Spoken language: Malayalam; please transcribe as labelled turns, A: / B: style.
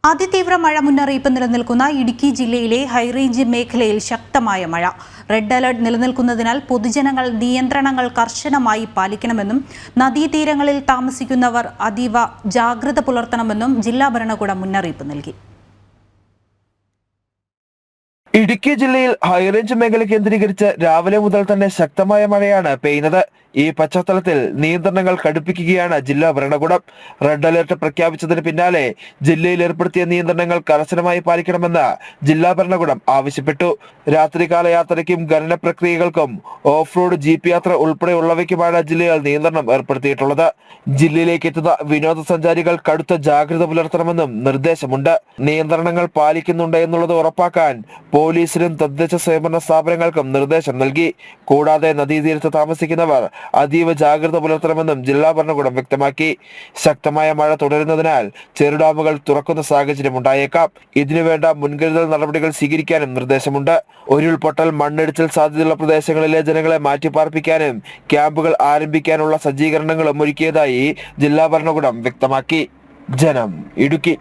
A: അതിതീവ്ര മഴ മുന്നറിയിപ്പ് നിലനിൽക്കുന്ന ഇടുക്കി ജില്ലയിലെ ഹൈറേഞ്ച് മേഖലയിൽ ശക്തമായ മഴ. റെഡ് അലർട്ട് നിലനിൽക്കുന്നതിനാൽ പൊതുജനങ്ങൾ നിയന്ത്രണങ്ങൾ കർശനമായി പാലിക്കണമെന്നും നദീതീരങ്ങളിൽ താമസിക്കുന്നവർ അതീവ ജാഗ്രത പുലർത്തണമെന്നും ജില്ലാ ഭരണകൂടം മുന്നറിയിപ്പ് നൽകി.
B: ഇടുക്കി ജില്ലയിൽ ഹൈറേഞ്ച് മേഖല കേന്ദ്രീകരിച്ച് രാവിലെ മുതൽ തന്നെ ശക്തമായ മഴയാണ് പെയ്യുന്നത്. ഈ പശ്ചാത്തലത്തിൽ നിയന്ത്രണങ്ങൾ കടുപ്പിക്കുകയാണ് ജില്ലാ ഭരണകൂടം. റെഡ് അലർട്ട് പ്രഖ്യാപിച്ചതിന് പിന്നാലെ ജില്ലയിൽ ഏർപ്പെടുത്തിയ നിയന്ത്രണങ്ങൾ കർശനമായി പാലിക്കണമെന്ന് ജില്ലാ ഭരണകൂടം ആവശ്യപ്പെട്ടു. രാത്രികാല യാത്രയ്ക്കും ഖനന പ്രക്രിയകൾക്കും ഓഫ് റോഡ് ജീപ്പ് യാത്ര ഉൾപ്പെടെയുള്ളവയ്ക്കുമാണ് ജില്ലയിൽ നിയന്ത്രണം ഏർപ്പെടുത്തിയിട്ടുള്ളത്. ജില്ലയിലേക്ക് എത്തുന്ന വിനോദസഞ്ചാരികൾ കടുത്ത ജാഗ്രത പുലർത്തണമെന്നും നിർദ്ദേശമുണ്ട്. നിയന്ത്രണങ്ങൾ പാലിക്കുന്നുണ്ട് എന്നുള്ളത് ഉറപ്പാക്കാൻ പോലീസിനും തദ്ദേശ സ്വയംഭരണ സ്ഥാപനങ്ങൾക്കും നിർദ്ദേശം നൽകി. കൂടാതെ നദീതീരത്ത് താമസിക്കുന്നവർ അതീവ ജാഗ്രത പുലർത്തണമെന്നും ജില്ലാ ഭരണകൂടം വ്യക്തമാക്കി. ശക്തമായ മഴ തുടരുന്നതിനാൽ ചെറുഡാമുകൾ തുറക്കുന്ന സാഹചര്യം ഉണ്ടായേക്കാം. ഇതിനുവേണ്ട മുൻകരുതൽ നടപടികൾ സ്വീകരിക്കാനും നിർദ്ദേശമുണ്ട്. ഉരുൾപൊട്ടൽ, മണ്ണിടിച്ചിൽ സാധ്യതയുള്ള പ്രദേശങ്ങളിലെ ജനങ്ങളെ മാറ്റിപ്പാർപ്പിക്കാനും ക്യാമ്പുകൾ ആരംഭിക്കാനുള്ള സജ്ജീകരണങ്ങളും ഒരുക്കിയതായി ജില്ലാ ഭരണകൂടം വ്യക്തമാക്കി. ജനം, ഇടുക്കി.